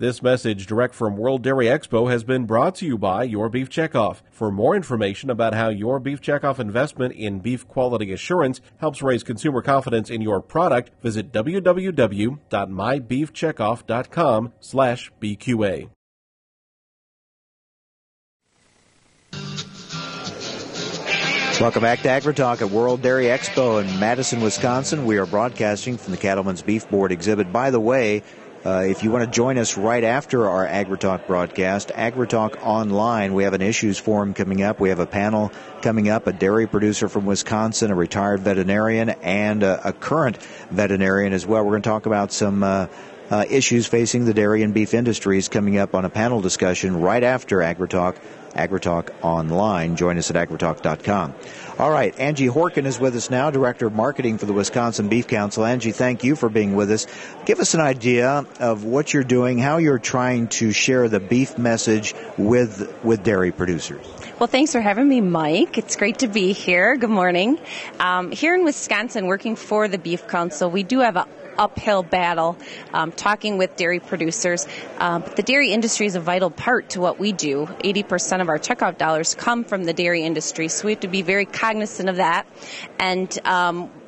This message direct from World Dairy Expo has been brought to you by Your Beef Checkoff. For more information about how Your Beef Checkoff investment in beef quality assurance helps raise consumer confidence in your product, visit www.mybeefcheckoff.com/BQA. Welcome back to AgriTalk at World Dairy Expo in Madison, Wisconsin. We are broadcasting from the Cattlemen's Beef Board exhibit. By the way, if you want to join us right after our AgriTalk broadcast, AgriTalk Online, we have an issues forum coming up. We have a panel coming up, a dairy producer from Wisconsin, a retired veterinarian, and a current veterinarian as well. We're going to talk about some issues facing the dairy and beef industries coming up on a panel discussion right after AgriTalk Online. Join us at agritalk.com. All right, Angie Horkan is with us now, Director of Marketing for the Wisconsin Beef Council. Angie, thank you for being with us. Give us an idea of what you're doing, how you're trying to share the beef message with dairy producers. Well, thanks for having me, Mike. It's great to be here. Good morning. Here in Wisconsin, working for the Beef Council, we do have an uphill battle talking with dairy producers. But the dairy industry is a vital part to what we do. 80% of our checkout dollars come from the dairy industry, so we have to be very cognizant of that. And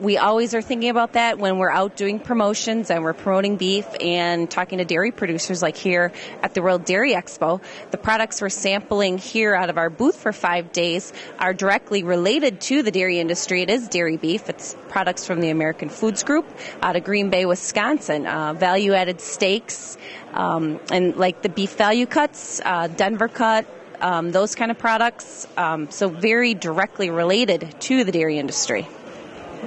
we always are thinking about that when we're out doing promotions and we're promoting beef and talking to dairy producers like here at the World Dairy Expo. The products we're sampling here out of our booth for 5 days are directly related to the dairy industry. It is dairy beef. It's products from the American Foods Group out of Green Bay, Wisconsin. Value-added steaks and like the beef value cuts, Denver cut, those kind of products. So very directly related to the dairy industry.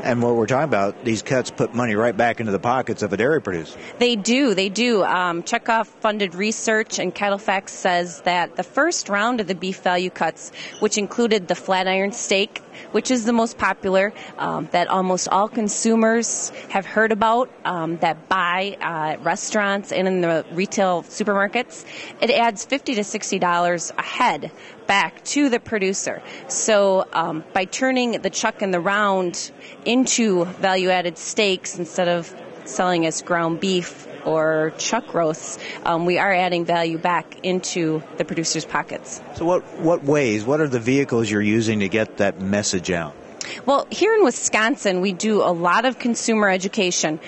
And what we're talking about, these cuts put money right back into the pockets of a dairy producer. They do. Checkoff funded research and CattleFax says that the first round of the beef value cuts, which included the flat iron steak, which is the most popular, that almost all consumers have heard about, that buy at restaurants and in the retail supermarkets, it adds $50 to $60 a head back to the producer. So by turning the chuck and the round into value-added steaks instead of selling as ground beef or chuck roasts, we are adding value back into the producer's pockets. So what are the vehicles you're using to get that message out? Well, here in Wisconsin, we do a lot of consumer education.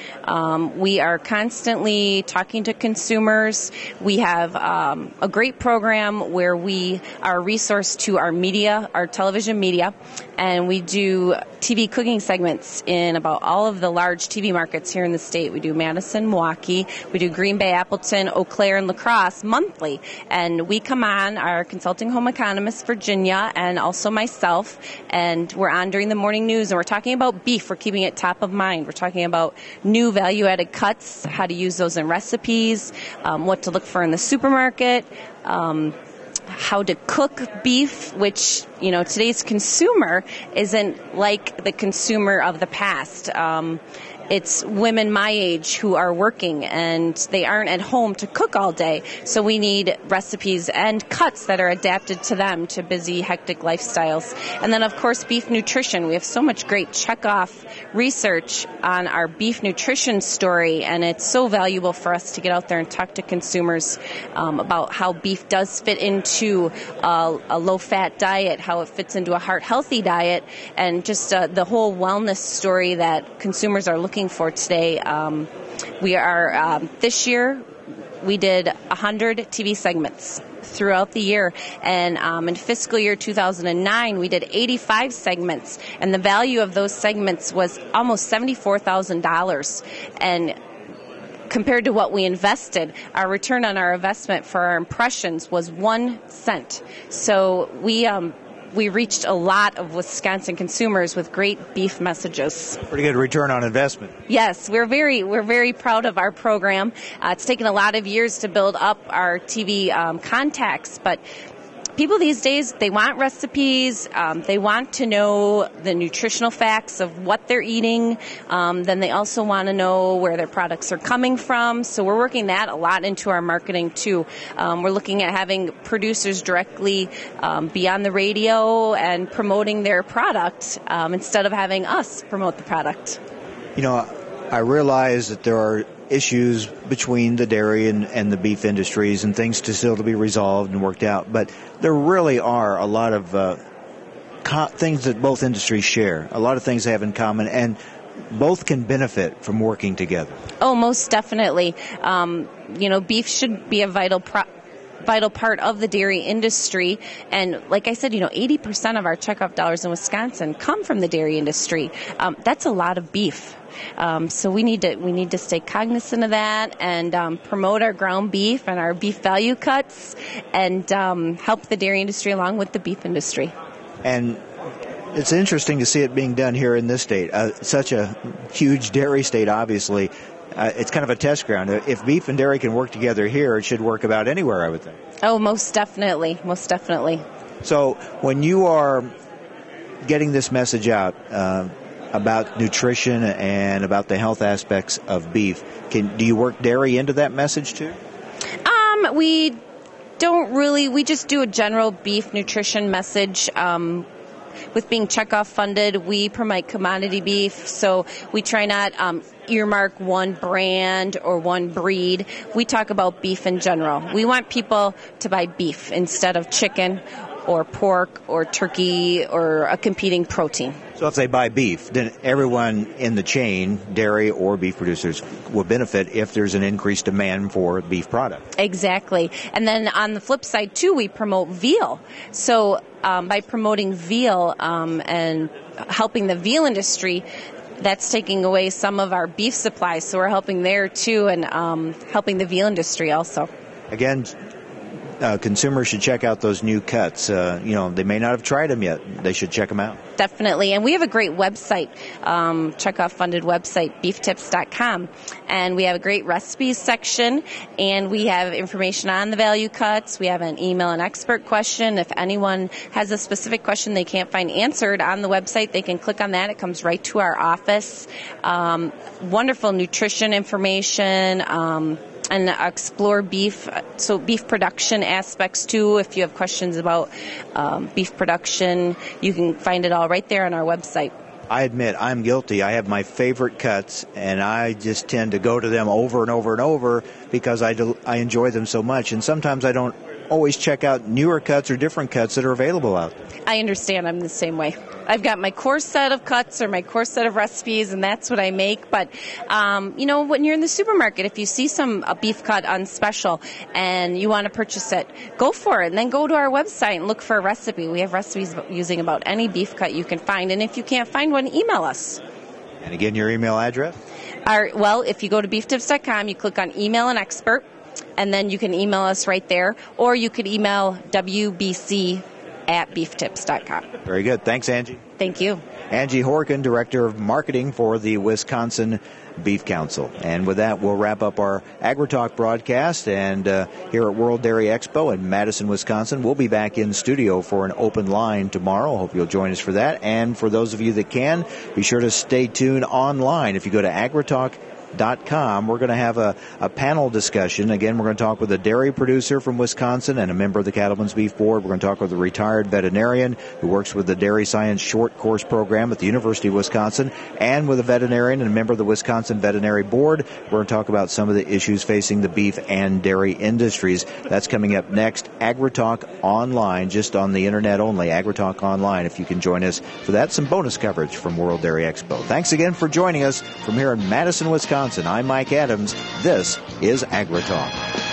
We are constantly talking to consumers. We have a great program where we are a resource to our media, our television media, and we do TV cooking segments in about all of the large TV markets here in the state. We do Madison, Milwaukee, we do Green Bay, Appleton, Eau Claire, and La Crosse monthly. And we come on, our consulting home economist, Virginia, and also myself, and we're on during the morning news, and we're talking about beef. We're keeping it top of mind. We're talking about new value-added cuts, how to use those in recipes, what to look for in the supermarket, how to cook beef, which, today's consumer isn't like the consumer of the past. It's women my age who are working and they aren't at home to cook all day. So we need recipes and cuts that are adapted to them, to busy, hectic lifestyles. And then, of course, beef nutrition. We have so much great checkoff research on our beef nutrition story, and it's so valuable for us to get out there and talk to consumers about how beef does fit into a low-fat diet, how it fits into a heart-healthy diet, and just the whole wellness story that consumers are looking for today. We are, this year, we did 100 TV segments throughout the year, and in fiscal year 2009, we did 85 segments, and the value of those segments was almost $74,000. And compared to what we invested, our return on our investment for our impressions was 1 cent. So we reached a lot of Wisconsin consumers with great beef messages. Pretty good return on investment. Yes, we're very proud of our program. It's taken a lot of years to build up our TV contacts, but people these days, they want recipes, they want to know the nutritional facts of what they're eating, then they also want to know where their products are coming from, so we're working that a lot into our marketing too. We're looking at having producers directly be on the radio and promoting their product instead of having us promote the product. I realize that there are issues between the dairy and the beef industries and things still to be resolved and worked out. But there really are a lot of things that both industries share, a lot of things they have in common, and both can benefit from working together. Oh, most definitely. Beef should be a vital part of the dairy industry. And like I said, 80% of our checkoff dollars in Wisconsin come from the dairy industry. That's a lot of beef. So we need to stay cognizant of that and promote our ground beef and our beef value cuts and help the dairy industry along with the beef industry. And it's interesting to see it being done here in this state. Such a huge dairy state, obviously. It's kind of a test ground. If beef and dairy can work together here, it should work about anywhere, I would think. Oh, most definitely. Most definitely. So when you are getting this message out about nutrition and about the health aspects of beef, do you work dairy into that message too? We don't really. We just do a general beef nutrition message. With being checkoff funded, we promote commodity beef, so we try not earmark one brand or one breed. We talk about beef in general. We want people to buy beef instead of chicken or pork or turkey or a competing protein. So if they buy beef, then everyone in the chain, dairy or beef producers, will benefit if there's an increased demand for beef product. Exactly. And then on the flip side, too, we promote veal. So by promoting veal and helping the veal industry, that's taking away some of our beef supplies. So we're helping there, too, and helping the veal industry also. Again, consumers should check out those new cuts. They may not have tried them yet. They should check them out. Definitely. And we have a great website, checkoff-funded website, beeftips.com. And we have a great recipes section, and we have information on the value cuts. We have an email and expert question. If anyone has a specific question they can't find answered on the website, they can click on that. It comes right to our office. Wonderful nutrition information, and explore beef, so beef production aspects too. If you have questions about beef production, you can find it all right there on our website. I admit I'm guilty. I have my favorite cuts, and I just tend to go to them over and over and over because I enjoy them so much. And sometimes I don't always check out newer cuts or different cuts that are available out there. I understand. I'm the same way. I've got my core set of cuts or my core set of recipes, and that's what I make. But, when you're in the supermarket, if you see a beef cut on special and you want to purchase it, go for it. And then go to our website and look for a recipe. We have recipes using about any beef cut you can find. And if you can't find one, email us. And again, your email address? If you go to beeftips.com, you click on email and expert, and then you can email us right there. Or you could email wbc@beeftips.com. Very good. Thanks, Angie. Thank you. Angie Horkan, Director of Marketing for the Wisconsin Beef Council. And with that, we'll wrap up our AgriTalk broadcast. And here at World Dairy Expo in Madison, Wisconsin, we'll be back in studio for an open line tomorrow. Hope you'll join us for that. And for those of you that can, be sure to stay tuned online. If you go to AgriTalk.com, we're going to have a panel discussion. Again, we're going to talk with a dairy producer from Wisconsin and a member of the Cattlemen's Beef Board. We're going to talk with a retired veterinarian who works with the Dairy Science Short Course Program at the University of Wisconsin, and with a veterinarian and a member of the Wisconsin Veterinary Board. We're going to talk about some of the issues facing the beef and dairy industries. That's coming up next. AgriTalk Online, just on the internet only. AgriTalk Online, if you can join us for that. Some bonus coverage from World Dairy Expo. Thanks again for joining us from here in Madison, Wisconsin. I'm Mike Adams. This is AgriTalk.